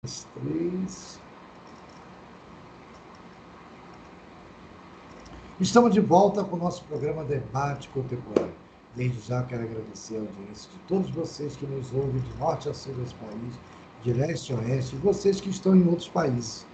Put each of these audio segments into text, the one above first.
Três. Estamos de volta com o nosso programa Debate Contemporâneo. Desde já quero agradecer a audiência de todos vocês que nos ouvem de norte a sul desse país, de leste a oeste, e vocês que estão em outros países.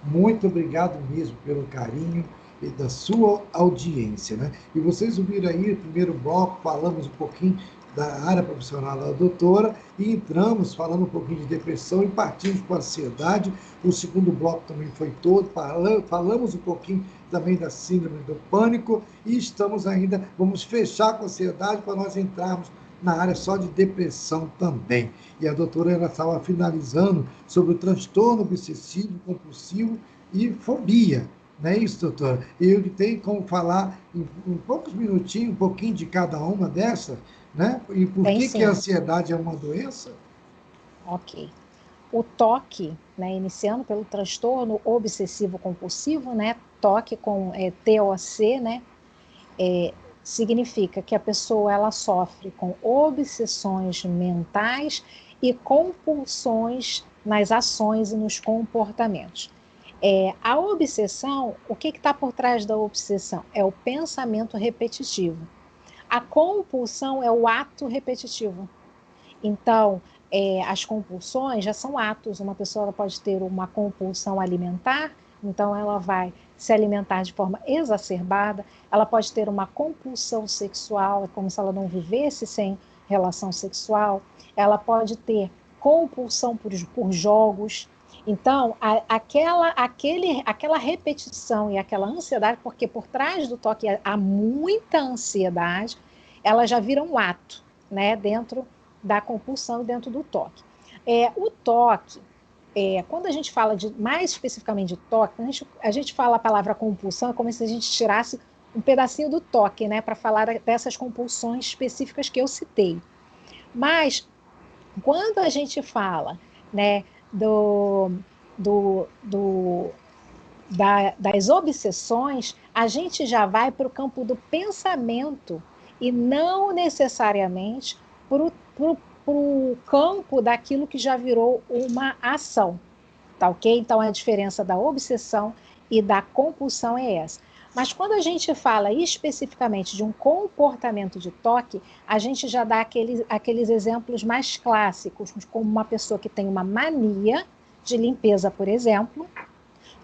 Muito obrigado mesmo pelo carinho e da sua audiência, né? E vocês ouviram aí o primeiro bloco, falamos um pouquinho da área profissional da doutora e entramos falando um pouquinho de depressão e partimos para a ansiedade. O segundo bloco também foi todo, falamos um pouquinho também da síndrome do pânico e estamos ainda, vamos fechar com a ansiedade para nós entrarmos na área só de depressão também. E a doutora ela estava finalizando sobre o transtorno obsessivo compulsivo e fobia. Não é isso, doutora? Eu tenho como falar em poucos minutinhos, um pouquinho de cada uma dessas, né? E por Tem que sim. a ansiedade é uma doença? Ok. O TOC, né, iniciando pelo transtorno obsessivo compulsivo, né, TOC com TOC, né, significa que a pessoa ela sofre com obsessões mentais e compulsões nas ações e nos comportamentos. A obsessão, o que está por trás da obsessão? É o pensamento repetitivo. A compulsão é o ato repetitivo. Então, as compulsões já são atos. Uma pessoa ela pode ter uma compulsão alimentar, então ela vai se alimentar de forma exacerbada. Ela pode ter uma compulsão sexual, é como se ela não vivesse sem relação sexual. Ela pode ter compulsão por jogos. Então, aquela repetição e aquela ansiedade, porque por trás do toque há muita ansiedade, ela já vira um ato, né, dentro da compulsão e dentro do toque. O toque, quando a gente fala mais especificamente de toque, a gente fala a palavra compulsão, é como se a gente tirasse um pedacinho do toque, né, para falar dessas compulsões específicas que eu citei. Mas, quando a gente fala, né, das obsessões, a gente já vai para o campo do pensamento e não necessariamente para o campo daquilo que já virou uma ação, tá ok? Então, a diferença da obsessão e da compulsão é essa. Mas quando a gente fala especificamente de um comportamento de toque, a gente já dá aqueles exemplos mais clássicos, como uma pessoa que tem uma mania de limpeza, por exemplo,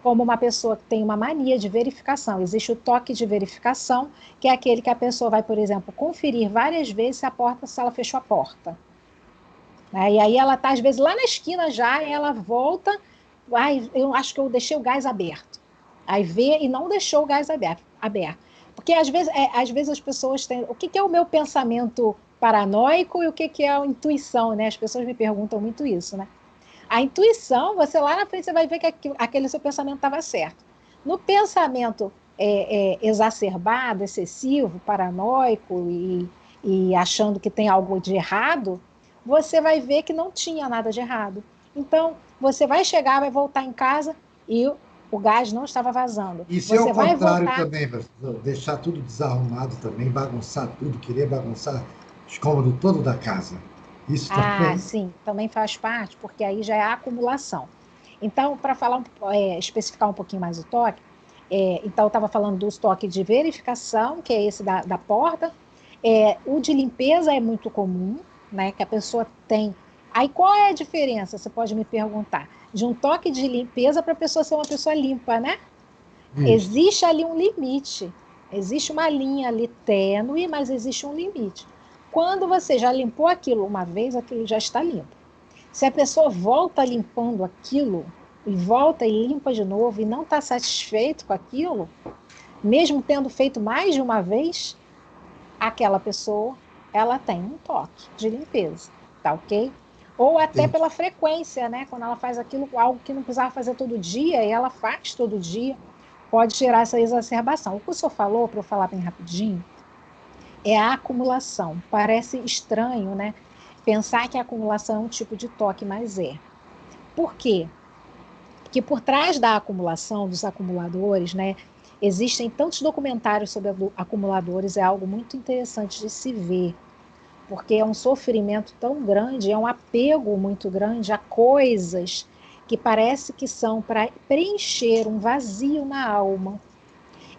como uma pessoa que tem uma mania de verificação. Existe o toque de verificação, que é aquele que a pessoa vai, por exemplo, conferir várias vezes se ela fechou a porta. E aí ela está, às vezes, lá na esquina já, e ela volta, eu acho que eu deixei o gás aberto. Aí vê e não deixou o gás aberto. Porque, às vezes as pessoas têm... O que é o meu pensamento paranoico e o que é a intuição, né? As pessoas me perguntam muito isso, né? A intuição, você lá na frente você vai ver que aquele seu pensamento estava certo. No pensamento exacerbado, excessivo, paranoico e achando que tem algo de errado, você vai ver que não tinha nada de errado. Então, você vai chegar, vai voltar em casa e o gás não estava vazando. E se é o Você vai contrário voltar... também, deixar tudo desarrumado também, bagunçar tudo, querer bagunçar os cômodos todo da casa. Isso também. Sim, também faz parte, porque aí já é a acumulação. Então, para falar, especificar um pouquinho mais o toque, então eu estava falando do toque de verificação, que é esse da porta. O de limpeza é muito comum, né? Que a pessoa tem. Aí qual é a diferença? Você pode me perguntar. De um toque de limpeza para a pessoa ser uma pessoa limpa, né? Isso. Existe ali um limite. Existe uma linha ali tênue, mas existe um limite. Quando você já limpou aquilo uma vez, aquilo já está limpo. Se a pessoa volta limpando aquilo, e volta e limpa de novo, e não está satisfeito com aquilo, mesmo tendo feito mais de uma vez, aquela pessoa, ela tem um toque de limpeza, tá ok? Ou até Entendi. pela frequência, né? Quando ela faz aquilo, algo que não precisava fazer todo dia, e ela faz todo dia, pode gerar essa exacerbação. O que o senhor falou, para eu falar bem rapidinho, é a acumulação. Parece estranho, né? Pensar que a acumulação é um tipo de toque, mas é. Por quê? Porque por trás da acumulação, dos acumuladores, né, existem tantos documentários sobre acumuladores, é algo muito interessante de se ver, porque é um sofrimento tão grande, é um apego muito grande a coisas que parece que são para preencher um vazio na alma.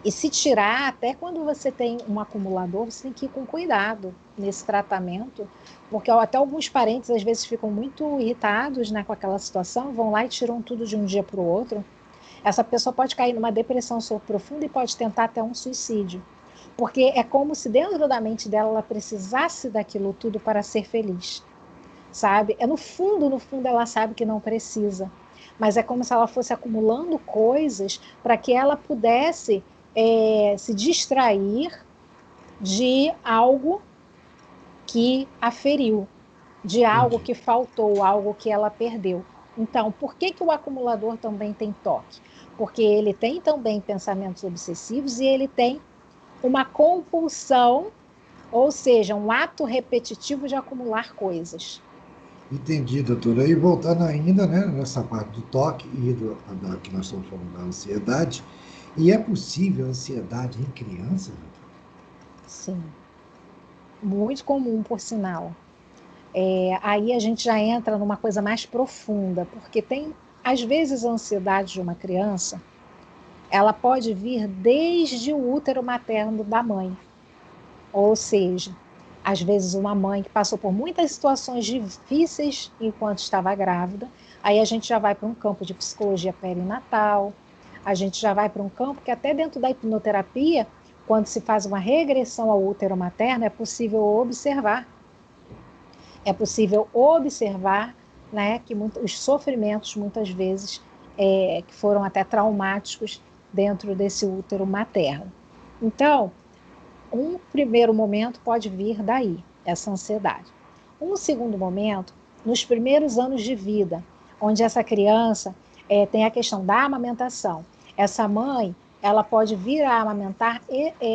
E se tirar, até quando você tem um acumulador, você tem que ir com cuidado nesse tratamento, porque até alguns parentes às vezes ficam muito irritados, né, com aquela situação, vão lá e tiram tudo de um dia para o outro. Essa pessoa pode cair numa depressão profunda e pode tentar até um suicídio. Porque é como se dentro da mente dela ela precisasse daquilo tudo para ser feliz, sabe? No fundo ela sabe que não precisa, mas é como se ela fosse acumulando coisas para que ela pudesse se distrair de algo que a feriu, de algo Entendi. que faltou, algo que ela perdeu. Então, por que o acumulador também tem toque? Porque ele tem também pensamentos obsessivos e ele tem uma compulsão, ou seja, um ato repetitivo de acumular coisas. Entendi, doutora. E voltando ainda, né, nessa parte do toque e que nós estamos falando da ansiedade, e é possível ansiedade em criança, doutora? Sim, muito comum, por sinal. Aí a gente já entra numa coisa mais profunda, porque tem, às vezes, a ansiedade de uma criança, ela pode vir desde o útero materno da mãe. Ou seja, às vezes uma mãe que passou por muitas situações difíceis enquanto estava grávida, aí a gente já vai para um campo de psicologia perinatal, a gente já vai para um campo que até dentro da hipnoterapia, quando se faz uma regressão ao útero materno, é possível observar, né, que os sofrimentos muitas vezes que foram até traumáticos dentro desse útero materno. Então, um primeiro momento pode vir daí, essa ansiedade. Um segundo momento, nos primeiros anos de vida, onde essa criança tem a questão da amamentação. Essa mãe, ela pode vir a amamentar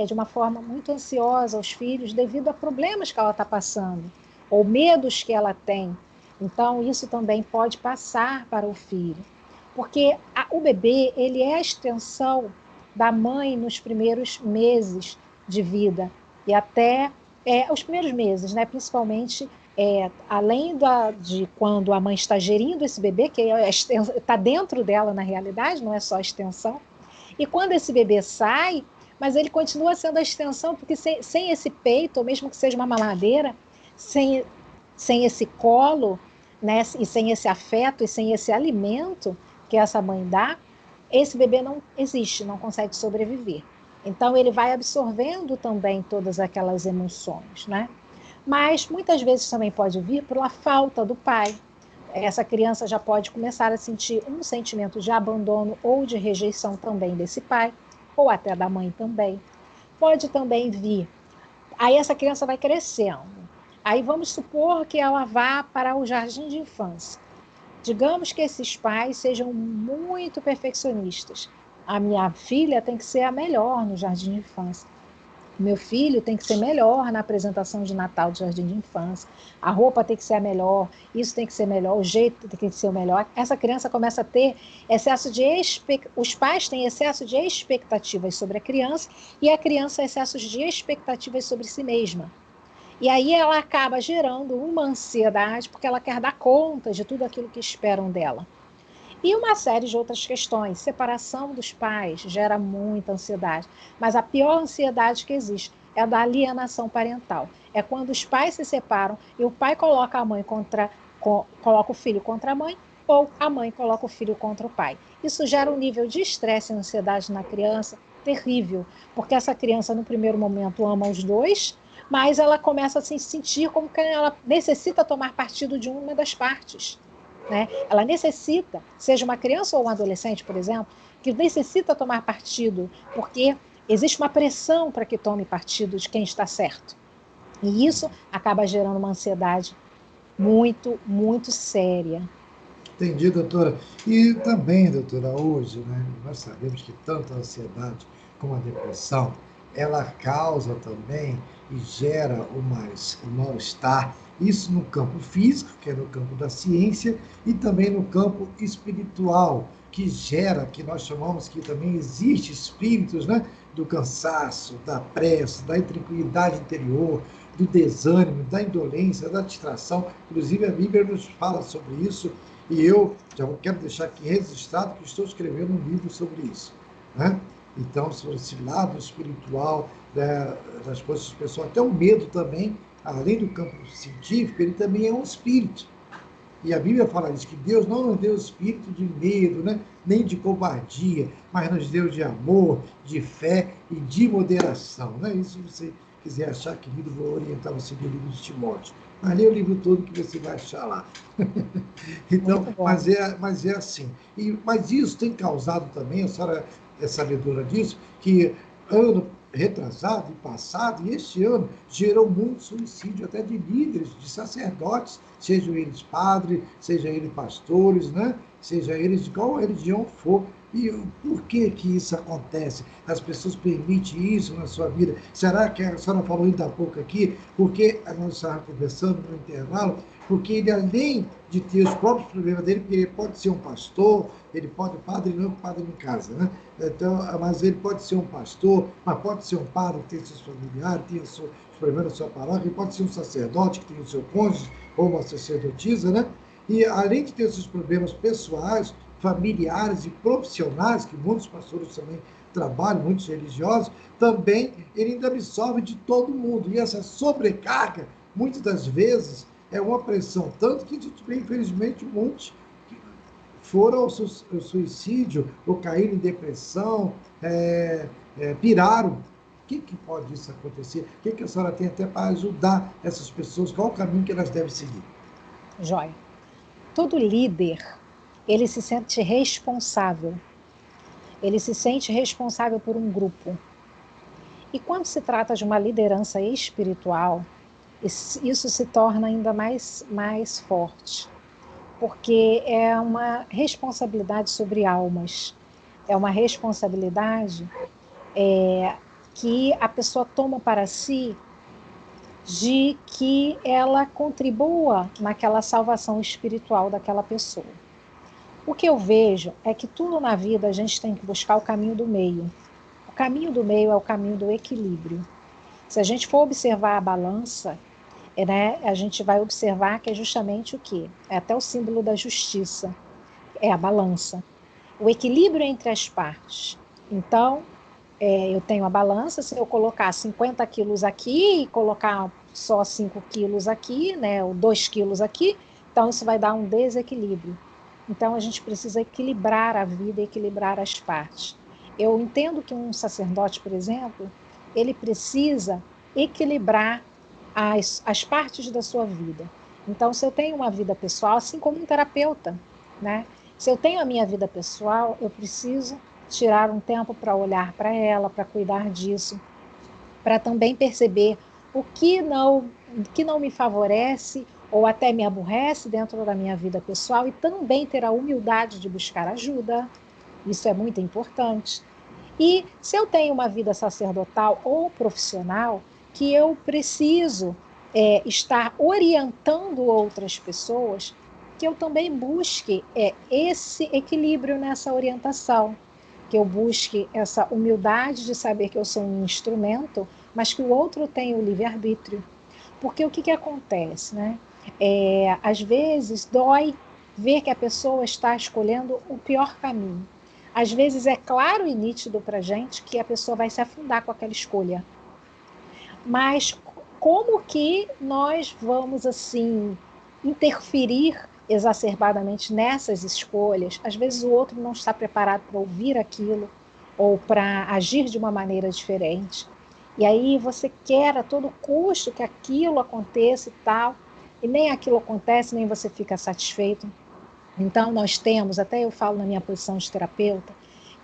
de uma forma muito ansiosa os filhos devido a problemas que ela está passando, ou medos que ela tem. Então, isso também pode passar para o filho. Porque o bebê, ele é a extensão da mãe nos primeiros meses de vida e até os primeiros meses, né? Principalmente além de quando a mãe está gerindo esse bebê, que está dentro dela na realidade, não é só a extensão, e quando esse bebê sai, mas ele continua sendo a extensão, porque sem esse peito, ou mesmo que seja uma mamadeira, sem, sem esse colo, né? E sem esse afeto e sem esse alimento que essa mãe dá, esse bebê não existe, não consegue sobreviver. Então, ele vai absorvendo também todas aquelas emoções, né? Mas muitas vezes também pode vir pela falta do pai. Essa criança já pode começar a sentir um sentimento de abandono ou de rejeição também desse pai, ou até da mãe também. Pode também vir. Aí essa criança vai crescendo. Aí vamos supor que ela vá para o jardim de infância. Digamos que esses pais sejam muito perfeccionistas. A minha filha tem que ser a melhor no jardim de infância. Meu filho tem que ser melhor na apresentação de Natal do jardim de infância. A roupa tem que ser a melhor, isso tem que ser melhor, o jeito tem que ser o melhor. Essa criança começa a ter excesso de os pais têm excesso de expectativas sobre a criança e a criança excessos de expectativas sobre si mesma. E aí ela acaba gerando uma ansiedade porque ela quer dar conta de tudo aquilo que esperam dela. E uma série de outras questões. Separação dos pais gera muita ansiedade. Mas a pior ansiedade que existe é a da alienação parental. É quando os pais se separam e o pai coloca a mãe coloca o filho contra a mãe ou a mãe coloca o filho contra o pai. Isso gera um nível de estresse e ansiedade na criança terrível, porque essa criança no primeiro momento ama os dois, mas ela começa a se sentir como que ela necessita tomar partido de uma das partes. Né? Ela necessita, seja uma criança ou um adolescente, por exemplo, que necessita tomar partido, porque existe uma pressão para que tome partido de quem está certo. E isso acaba gerando uma ansiedade muito, muito séria. Entendi, doutora. E também, doutora, hoje, né, nós sabemos que tanto a ansiedade como a depressão, ela causa também e gera o mal-estar, isso no campo físico, que é no campo da ciência, e também no campo espiritual, que gera, que nós chamamos que também existe espíritos, né, do cansaço, da pressa, da intranquilidade interior, do desânimo, da indolência, da distração. Inclusive, a Bíblia nos fala sobre isso E eu já quero deixar aqui registrado que estou escrevendo um livro sobre isso, né? Então, sobre esse lado espiritual, né, das coisas pessoais, até o medo também, além do campo científico, ele também é um espírito. E a Bíblia fala isso, que Deus não nos deu espírito de medo, né? Nem de covardia, mas nos deu de amor, de fé e de moderação. Né? Isso, se você quiser achar, querido, vou orientar você no livro de Timóteo. Mas lê o livro todo que você vai achar lá. Então, Muito bom. mas é assim. Mas isso tem causado também, a senhora é sabedora disso, que ano retrasado e passado, e este ano, gerou muito suicídio até de líderes, de sacerdotes, sejam eles padres, sejam eles pastores, né? Seja eles de qual religião for. E por que que isso acontece? As pessoas permitem isso na sua vida? Será que a senhora falou ainda há pouco aqui, porque nós estávamos conversando no intervalo, porque ele, além de ter os próprios problemas dele, porque ele pode ser um pastor, ele pode, padre não, padre em casa, né? Então, mas ele pode ser um pastor, mas pode ser um padre que tem seus familiares, tem os problemas da sua paróquia, ele pode ser um sacerdote que tem o seu cônjuge, ou uma sacerdotisa, né? E além de ter esses problemas pessoais, familiares e profissionais, que muitos pastores também trabalham, muitos religiosos, também ele ainda absorve de todo mundo. E essa sobrecarga, muitas das vezes, é uma pressão, tanto que a gente vê, infelizmente, muitos foram ao suicídio, ou caíram em depressão, piraram. O que pode isso acontecer? O que a senhora tem até para ajudar essas pessoas? Qual o caminho que elas devem seguir? Joia. Todo líder, ele se sente responsável. Ele se sente responsável por um grupo. E quando se trata de uma liderança espiritual, isso se torna ainda mais forte, porque é uma responsabilidade sobre almas, é uma responsabilidade que a pessoa toma para si de que ela contribua naquela salvação espiritual daquela pessoa. O que eu vejo é que tudo na vida a gente tem que buscar o caminho do meio. O caminho do meio é o caminho do equilíbrio. Se a gente for observar a balança, né, a gente vai observar que é justamente o quê? É até o símbolo da justiça, é a balança. O equilíbrio entre as partes. Então, eu tenho a balança, se eu colocar 50 quilos aqui e colocar só 5 quilos aqui, né, ou 2 quilos aqui, então isso vai dar um desequilíbrio. Então, a gente precisa equilibrar a vida, equilibrar as partes. Eu entendo que um sacerdote, por exemplo, ele precisa equilibrar as partes da sua vida. Então, se eu tenho uma vida pessoal, assim como um terapeuta, né? Se eu tenho a minha vida pessoal, eu preciso tirar um tempo para olhar para ela, para cuidar disso, para também perceber o que não me favorece ou até me aborrece dentro da minha vida pessoal e também ter a humildade de buscar ajuda. Isso é muito importante. E se eu tenho uma vida sacerdotal ou profissional, que eu preciso estar orientando outras pessoas, que eu também busque esse equilíbrio nessa orientação, que eu busque essa humildade de saber que eu sou um instrumento, mas que o outro tem o livre-arbítrio. Porque o que acontece, né? Às vezes dói ver que a pessoa está escolhendo o pior caminho. Às vezes é claro e nítido para a gente que a pessoa vai se afundar com aquela escolha. Mas como que nós vamos, assim, interferir exacerbadamente nessas escolhas? Às vezes o outro não está preparado para ouvir aquilo ou para agir de uma maneira diferente. E aí você quer a todo custo que aquilo aconteça e tal, e nem aquilo acontece, nem você fica satisfeito. Então, nós temos, até eu falo na minha posição de terapeuta,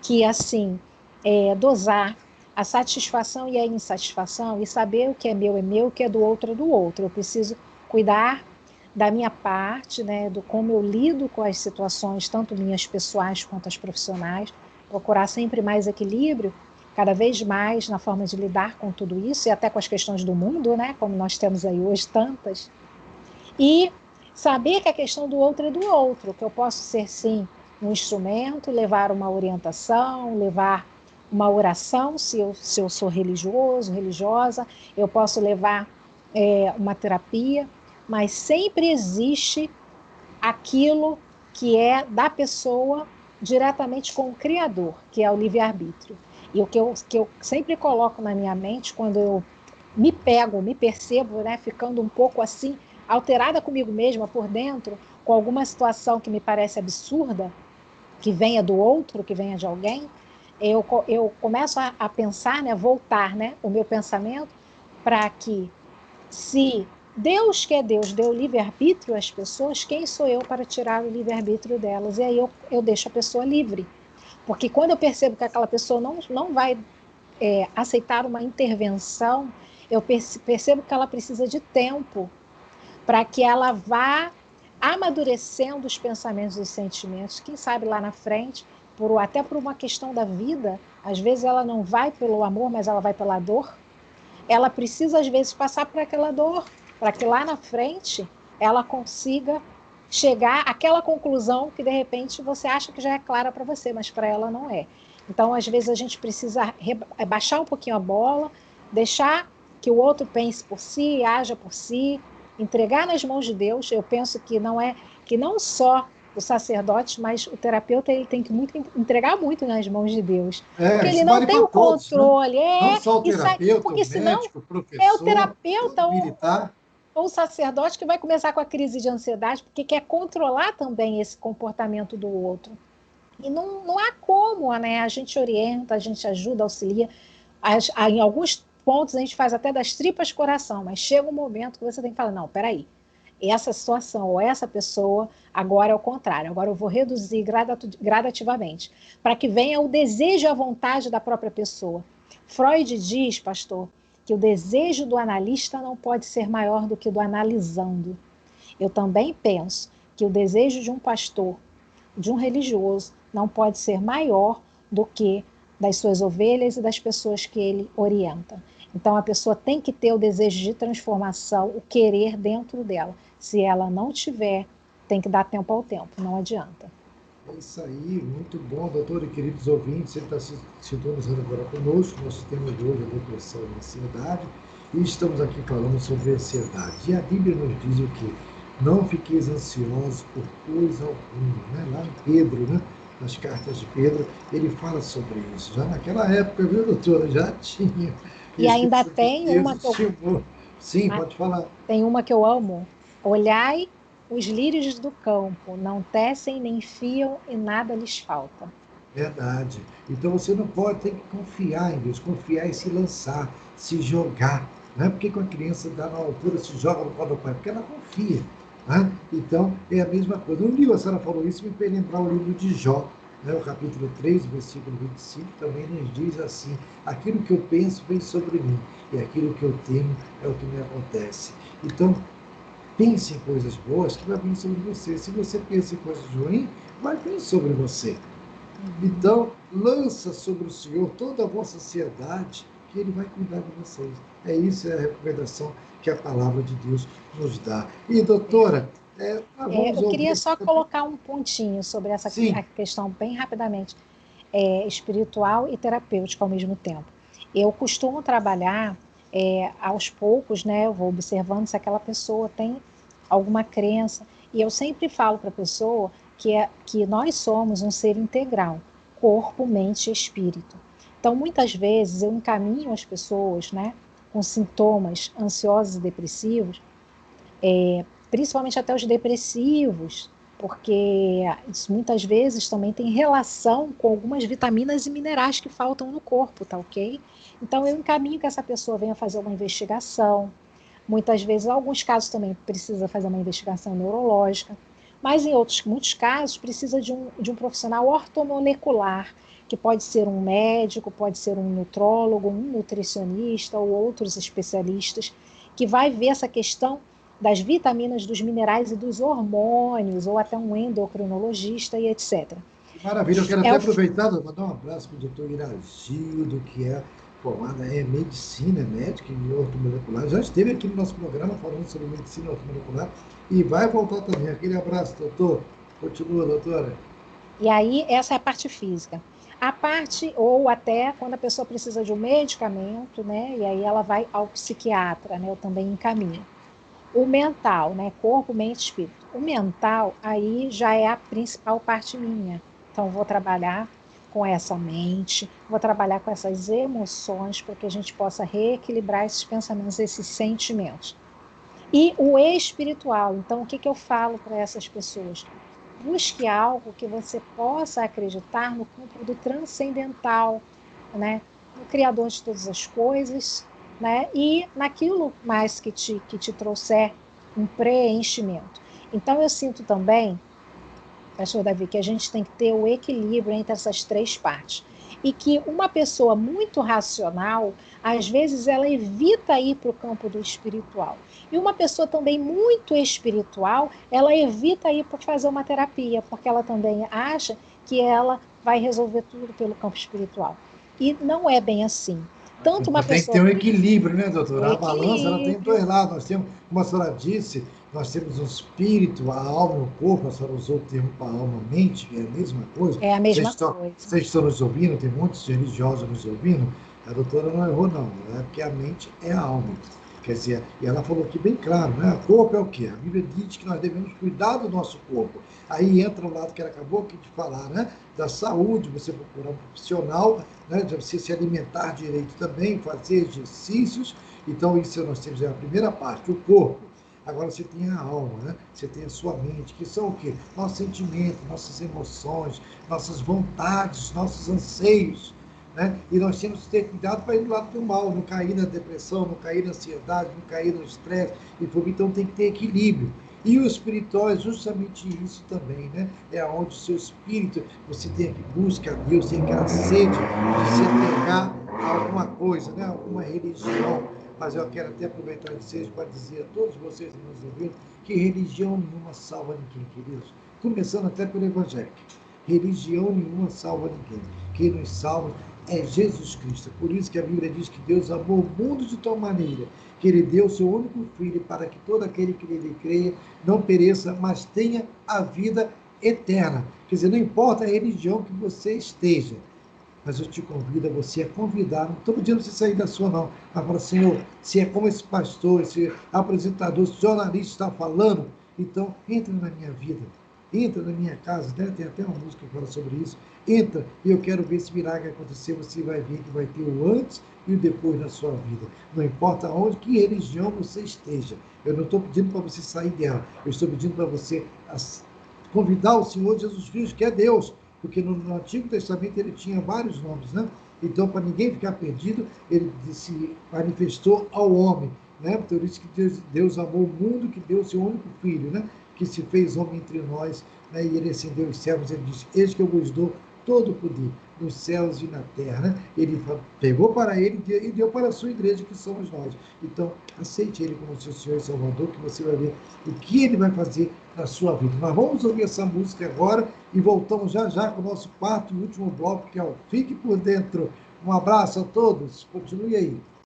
que, assim, dosar a satisfação e a insatisfação e saber o que é meu, o que é do outro é do outro. Eu preciso cuidar da minha parte, né, do como eu lido com as situações, tanto minhas pessoais quanto as profissionais, procurar sempre mais equilíbrio, cada vez mais na forma de lidar com tudo isso e até com as questões do mundo, né, como nós temos aí hoje tantas, e saber que a questão do outro é do outro, que eu posso ser, sim, um instrumento, levar uma orientação, levar uma oração, se eu sou religioso, religiosa, eu posso levar uma terapia, mas sempre existe aquilo que é da pessoa diretamente com o Criador, que é o livre-arbítrio. E o que eu sempre coloco na minha mente, quando eu me percebo, né, ficando um pouco assim, alterada comigo mesma por dentro, com alguma situação que me parece absurda, que venha do outro, que venha de alguém, eu começo a pensar, né, voltar, né, o meu pensamento para que, se Deus, que é Deus, deu livre-arbítrio às pessoas, quem sou eu para tirar o livre-arbítrio delas? E aí eu deixo a pessoa livre. Porque quando eu percebo que aquela pessoa não vai aceitar uma intervenção, eu percebo que ela precisa de tempo para que ela vá amadurecendo os pensamentos e os sentimentos. Quem sabe lá na frente, até por uma questão da vida, às vezes ela não vai pelo amor, mas ela vai pela dor. Ela precisa, às vezes, passar por aquela dor, para que lá na frente ela consiga chegar àquela conclusão que, de repente, você acha que já é clara para você, mas para ela não é. Então, às vezes, a gente precisa baixar um pouquinho a bola, deixar que o outro pense por si, haja por si, entregar nas mãos de Deus. Eu penso que não só o sacerdote, mas o terapeuta, ele tem que entregar muito nas mãos de Deus, porque ele Isso não vale tem para o todos, né? controle, Não só o terapeuta, o porque senão médico, o é o professor, terapeuta todo militar. ou o sacerdote que vai começar com a crise de ansiedade, porque quer controlar também esse comportamento do outro. E não há como, né? A gente orienta, a gente ajuda, auxilia. Em alguns pontos a gente faz até das tripas coração, mas chega um momento que você tem que falar, não, peraí, essa situação ou essa pessoa, agora é o contrário, agora eu vou reduzir gradativamente, para que venha o desejo e a vontade da própria pessoa. Freud diz, pastor, que o desejo do analista não pode ser maior do que o do analisando. Eu também penso que o desejo de um pastor, de um religioso, não pode ser maior do que das suas ovelhas e das pessoas que ele orienta. Então, a pessoa tem que ter o desejo de transformação, o querer dentro dela. Se ela não tiver, tem que dar tempo ao tempo, não adianta. É isso aí, muito bom, doutor e queridos ouvintes. Você está se sintonizando agora conosco. Nosso tema de hoje é depressão e ansiedade. E estamos aqui falando sobre ansiedade. E a Bíblia nos diz o quê? Não fiqueis ansiosos por coisa alguma. Né? Lá em Pedro, né? Nas cartas de Pedro, ele fala sobre isso. Já naquela época, viu, doutora? Já tinha. E Isso ainda que tem Deus uma que eu, estimou. Sim, pode falar. tem uma que eu amo. Olhai os lírios do campo, não tecem nem fiam e nada lhes falta. Verdade. Então você não pode, tem que confiar em Deus, confiar e se lançar, se jogar. Não é porque com a criança dá na altura, se joga no colo do pai, porque ela confia. Né? Então é a mesma coisa. Um livro, a senhora falou isso, me fez lembrar o livro de Jó, né? O capítulo 3, versículo 25, também nos diz assim: aquilo que eu penso vem sobre mim, e aquilo que eu temo é o que me acontece. Então, pense em coisas boas que vai vir sobre você. Se você pensa em coisas ruins, vai vir sobre você. Então, lança sobre o Senhor toda a vossa ansiedade, que Ele vai cuidar de vocês. É isso, é a recomendação que a palavra de Deus nos dá. E, doutora, vamos Eu queria ouvir. só colocar um pontinho sobre essa Sim, questão bem rapidamente, espiritual e terapêutica ao mesmo tempo. Eu costumo trabalhar aos poucos, né? Eu vou observando se aquela pessoa tem alguma crença, e eu sempre falo para a pessoa que nós somos um ser integral, corpo, mente e espírito. Então, muitas vezes eu encaminho as pessoas, né, com sintomas ansiosos e depressivos, principalmente até os depressivos, porque isso muitas vezes também tem relação com algumas vitaminas e minerais que faltam no corpo, tá ok? Então eu encaminho que essa pessoa venha fazer uma investigação. Muitas vezes, em alguns casos também precisa fazer uma investigação neurológica, mas em muitos casos precisa de um profissional ortomolecular, que pode ser um médico, pode ser um nutrólogo, um nutricionista ou outros especialistas, que vai ver essa questão das vitaminas, dos minerais e dos hormônios, ou até um endocrinologista e etc. maravilha. Eu quero É até o, aproveitar, mandar um abraço para o doutor Iragildo, que é formada em medicina, médica e ortomolecular. Já esteve aqui no nosso programa falando sobre medicina ortomolecular e vai voltar também. Aquele abraço, doutor. Continua, doutora. e aí, essa é a parte física. A parte, ou até quando a pessoa precisa de um medicamento, né? E aí ela vai ao psiquiatra, né? Eu também encaminho. O mental, né? Corpo, mente, espírito. o mental, aí já é a principal parte minha. Então, eu vou trabalhar com essa mente, vou trabalhar com essas emoções, para que a gente possa reequilibrar esses pensamentos, esses sentimentos. E o espiritual, então, o que, que eu falo para essas pessoas? Busque algo que você possa acreditar no campo do transcendental, né? No Criador de todas as coisas, né? E naquilo mais que te trouxer um preenchimento. Então, eu sinto também, pastor Davi, que a gente tem que ter o equilíbrio entre essas três partes. E que uma pessoa muito racional, às vezes, ela evita ir para o campo do espiritual. E uma pessoa também muito espiritual, ela evita ir para fazer uma terapia, porque ela também acha que ela vai resolver tudo pelo campo espiritual. E não é bem assim. Tanto uma Então, tem que pessoa ter um muito equilíbrio, né, doutora? A balança ela tem dois equilíbrio, lados. Nós temos, como a senhora disse, nós temos o espírito, a alma, o corpo. A senhora usou o termo para alma, mente, que é a mesma coisa. é a mesma coisa. Vocês estão nos ouvindo, tem muitos religiosos nos ouvindo. A doutora não errou, não. É porque a mente é a alma. Quer dizer, e ela falou aqui bem claro, né? O corpo é o quê? A Bíblia diz que nós devemos cuidar do nosso corpo. Aí entra o lado que ela acabou aqui de falar, né? Da saúde, você procurar um profissional, né? De você se alimentar direito também, fazer exercícios. Então, isso nós temos a primeira parte, o corpo. Agora você tem a alma, né? Você tem a sua mente, que são o quê? Nossos sentimentos, nossas emoções, nossas vontades, nossos anseios. Né? E nós temos que ter cuidado para ir do lado do mal, não cair na depressão, não cair na ansiedade, não cair no estresse, e então tem que ter equilíbrio. E o espiritual é justamente isso também, né? É onde o seu espírito, você tem que buscar a Deus, tem aquela sede de se apegar a alguma coisa, né? Alguma religião. Mas eu quero até aproveitar o ensejo para dizer a todos vocês que nos ouviram que religião nenhuma salva ninguém, queridos. Começando até pelo Evangelho. Religião nenhuma salva ninguém. Quem nos salva é Jesus Cristo. Por isso que a Bíblia diz que Deus amou o mundo de tal maneira que Ele deu o seu único Filho para que todo aquele que nele creia não pereça, mas tenha a vida eterna. Quer dizer, não importa a religião que você esteja, mas eu te convido a você a convidar, não estou pedindo você sair da sua não, mas falar, Senhor, se é como esse pastor, esse apresentador, esse jornalista está falando, então entra na minha vida, entra na minha casa, né? Tem até uma música que fala sobre isso, entra e eu quero ver esse milagre acontecer, você vai ver que vai ter o antes e o depois na sua vida, não importa onde, que religião você esteja, eu não estou pedindo para você sair dela, eu estou pedindo para você convidar o Senhor Jesus Cristo, que é Deus, porque no Antigo Testamento ele tinha vários nomes, né? Então, para ninguém ficar perdido, ele se manifestou ao homem, né? Por isso que Deus amou o mundo, que deu o seu único filho, né? Que se fez homem entre nós, né? E ele acendeu os céus, ele disse, eis que eu vos dou todo o poder, nos céus e na terra, né? Ele pegou para ele e deu para a sua igreja, que somos nós. Então, aceite ele como seu Senhor e Salvador, que você vai ver o que ele vai fazer na sua vida. Nós vamos ouvir essa música agora e voltamos já já com o nosso quarto e último bloco, que é o Fique por Dentro. Um abraço a todos, continue aí.